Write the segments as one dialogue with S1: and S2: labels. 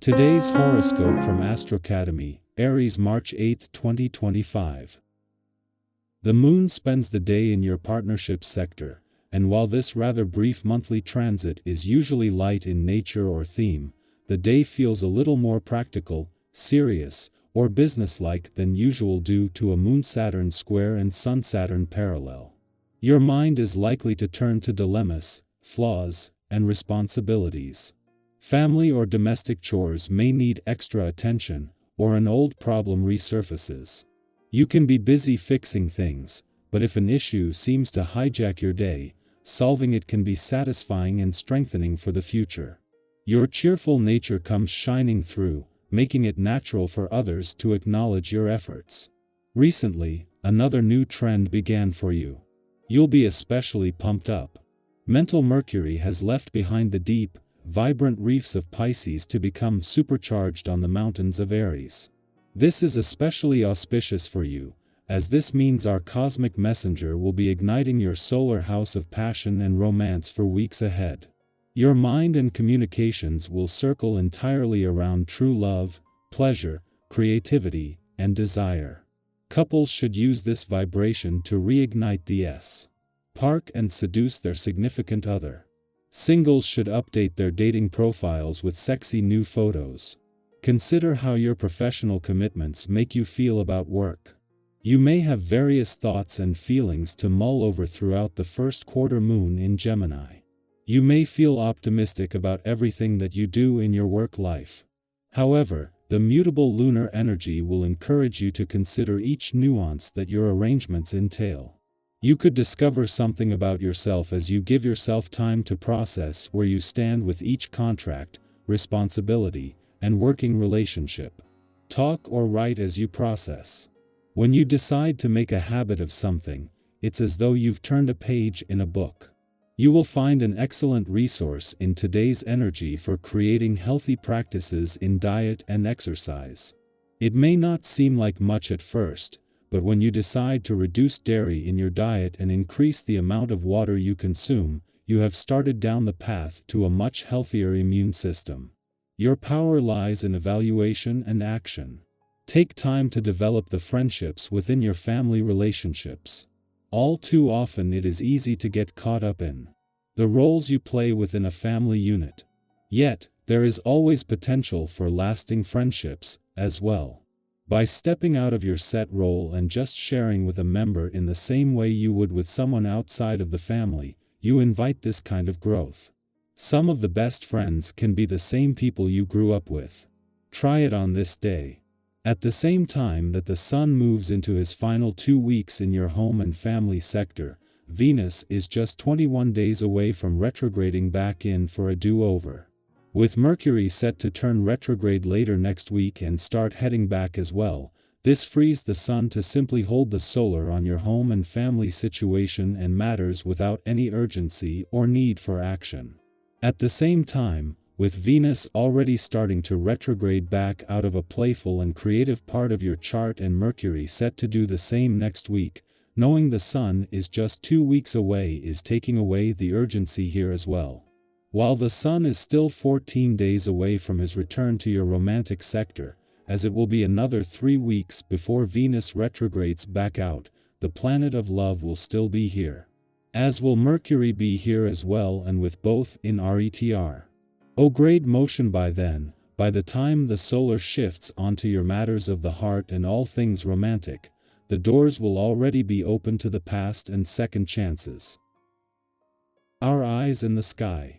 S1: Today's horoscope from Astrocademy, Aries March 8, 2025. The moon spends the day in your partnership sector, and while this rather brief monthly transit is usually light in nature or theme, the day feels a little more practical, serious, or businesslike than usual due to a Moon-Saturn square and Sun-Saturn parallel. Your mind is likely to turn to dilemmas, flaws, and responsibilities. Family or domestic chores may need extra attention, or an old problem resurfaces. You can be busy fixing things, but if an issue seems to hijack your day, solving it can be satisfying and strengthening for the future. Your cheerful nature comes shining through, making it natural for others to acknowledge your efforts. Recently, another new trend began for you. You'll be especially pumped up. Mental Mercury has left behind the deep, vibrant reefs of Pisces to become supercharged on the mountains of Aries. This is especially auspicious for you, as this means our cosmic messenger will be igniting your solar house of passion and romance for weeks ahead. Your mind and communications will circle entirely around true love, pleasure, creativity, and desire. Couples should use this vibration to reignite the spark and seduce their significant other. Singles should update their dating profiles with sexy new photos. Consider how your professional commitments make you feel about work. You may have various thoughts and feelings to mull over throughout the first quarter moon in Gemini. You may feel optimistic about everything that you do in your work life. However, the mutable lunar energy will encourage you to consider each nuance that your arrangements entail. You could discover something about yourself as you give yourself time to process where you stand with each contract, responsibility, and working relationship. Talk or write as you process. When you decide to make a habit of something, it's as though you've turned a page in a book. You will find an excellent resource in today's energy for creating healthy practices in diet and exercise. It may not seem like much at first, but when you decide to reduce dairy in your diet and increase the amount of water you consume, you have started down the path to a much healthier immune system. Your power lies in evaluation and action. Take time to develop the friendships within your family relationships. All too often it is easy to get caught up in the roles you play within a family unit. Yet, there is always potential for lasting friendships, as well. By stepping out of your set role and just sharing with a member in the same way you would with someone outside of the family, you invite this kind of growth. Some of the best friends can be the same people you grew up with. Try it on this day. At the same time that the Sun moves into his final 2 weeks in your home and family sector, Venus is just 21 days away from retrograding back in for a do-over. With Mercury set to turn retrograde later next week and start heading back as well, this frees the Sun to simply hold the solar on your home and family situation and matters without any urgency or need for action. At the same time, with Venus already starting to retrograde back out of a playful and creative part of your chart and Mercury set to do the same next week, knowing the Sun is just 2 weeks away is taking away the urgency here as well. While the Sun is still 14 days away from his return to your romantic sector, as it will be another 3 weeks before Venus retrogrades back out, the planet of love will still be here. As will Mercury be here as well, and with both in retrograde motion by then, by the time the solar shifts onto your matters of the heart and all things romantic, the doors will already be open to the past and second chances. Our eyes in the sky.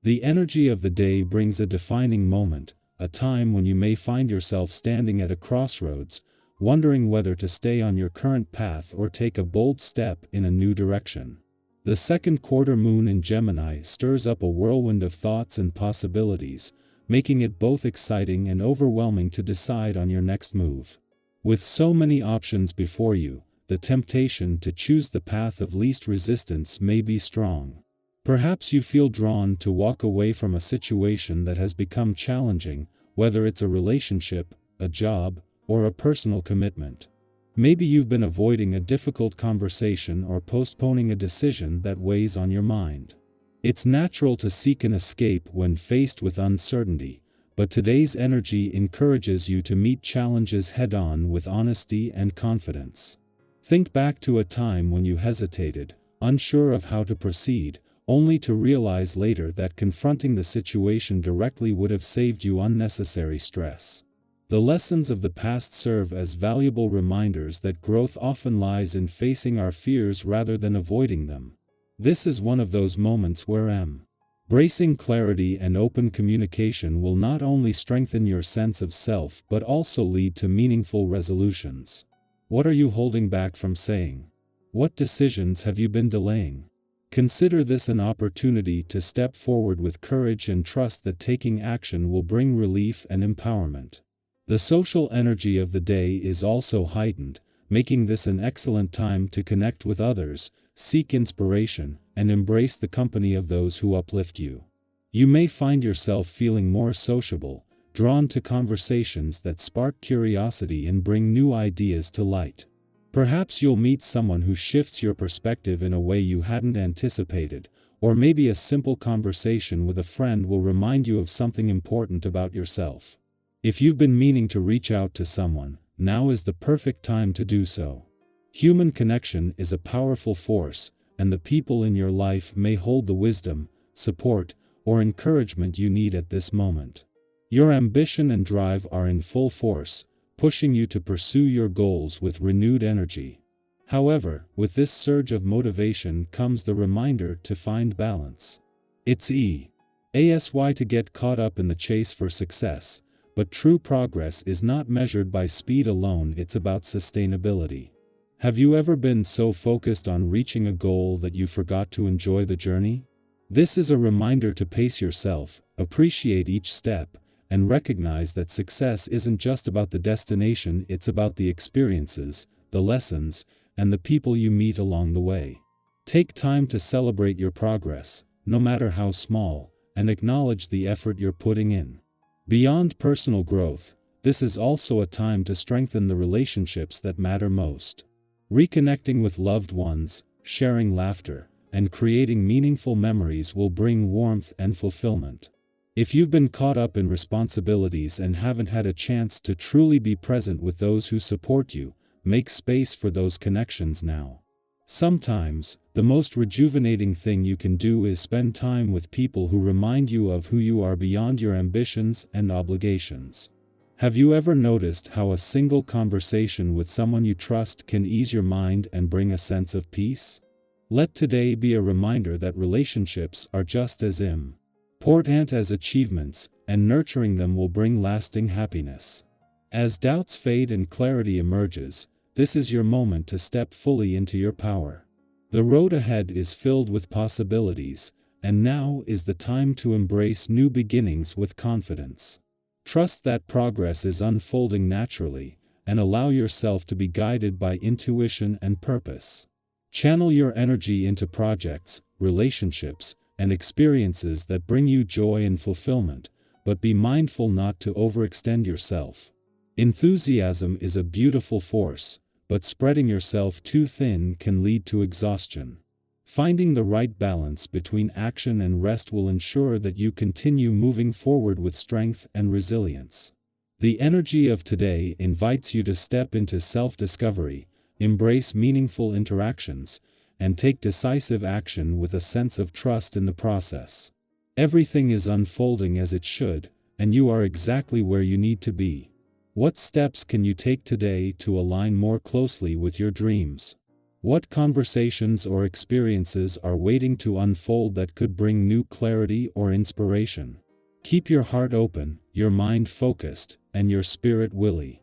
S1: The energy of the day brings a defining moment, a time when you may find yourself standing at a crossroads, wondering whether to stay on your current path or take a bold step in a new direction. The second quarter moon in Gemini stirs up a whirlwind of thoughts and possibilities, making it both exciting and overwhelming to decide on your next move. With so many options before you, the temptation to choose the path of least resistance may be strong. Perhaps you feel drawn to walk away from a situation that has become challenging, whether it's a relationship, a job, or a personal commitment. Maybe you've been avoiding a difficult conversation or postponing a decision that weighs on your mind. It's natural to seek an escape when faced with uncertainty, but today's energy encourages you to meet challenges head-on with honesty and confidence. Think back to a time when you hesitated, unsure of how to proceed, only to realize later that confronting the situation directly would have saved you unnecessary stress. The lessons of the past serve as valuable reminders that growth often lies in facing our fears rather than avoiding them. This is one of those moments where embracing clarity and open communication will not only strengthen your sense of self but also lead to meaningful resolutions. What are you holding back from saying? What decisions have you been delaying? Consider this an opportunity to step forward with courage and trust that taking action will bring relief and empowerment. The social energy of the day is also heightened, making this an excellent time to connect with others, seek inspiration, and embrace the company of those who uplift you. You may find yourself feeling more sociable, drawn to conversations that spark curiosity and bring new ideas to light. Perhaps you'll meet someone who shifts your perspective in a way you hadn't anticipated, or maybe a simple conversation with a friend will remind you of something important about yourself. If you've been meaning to reach out to someone, now is the perfect time to do so. Human connection is a powerful force, and the people in your life may hold the wisdom, support, or encouragement you need at this moment. Your ambition and drive are in full force, pushing you to pursue your goals with renewed energy. However, with this surge of motivation comes the reminder to find balance. It's easy to get caught up in the chase for success, but true progress is not measured by speed alone, it's about sustainability. Have you ever been so focused on reaching a goal that you forgot to enjoy the journey? This is a reminder to pace yourself, appreciate each step, and recognize that success isn't just about the destination, it's about the experiences, the lessons, and the people you meet along the way. Take time to celebrate your progress, no matter how small, and acknowledge the effort you're putting in. Beyond personal growth, this is also a time to strengthen the relationships that matter most. Reconnecting with loved ones, sharing laughter, and creating meaningful memories will bring warmth and fulfillment. If you've been caught up in responsibilities and haven't had a chance to truly be present with those who support you, make space for those connections now. Sometimes, the most rejuvenating thing you can do is spend time with people who remind you of who you are beyond your ambitions and obligations. Have you ever noticed how a single conversation with someone you trust can ease your mind and bring a sense of peace? Let today be a reminder that relationships are just as important as achievements, and nurturing them will bring lasting happiness. As doubts fade and clarity emerges, this is your moment to step fully into your power. The road ahead is filled with possibilities, and now is the time to embrace new beginnings with confidence. Trust that progress is unfolding naturally, and allow yourself to be guided by intuition and purpose. Channel your energy into projects, relationships, and experiences that bring you joy and fulfillment, but be mindful not to overextend yourself. Enthusiasm is a beautiful force, but spreading yourself too thin can lead to exhaustion. Finding the right balance between action and rest will ensure that you continue moving forward with strength and resilience. The energy of today invites you to step into self-discovery, embrace meaningful interactions, and take decisive action with a sense of trust in the process. Everything is unfolding as it should, and you are exactly where you need to be. What steps can you take today to align more closely with your dreams? What conversations or experiences are waiting to unfold that could bring new clarity or inspiration? Keep your heart open, your mind focused, and your spirit willing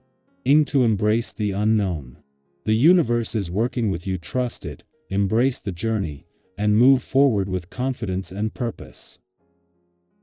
S1: to embrace the unknown. The universe is working with you. Trust it, embrace the journey, and move forward with confidence and purpose.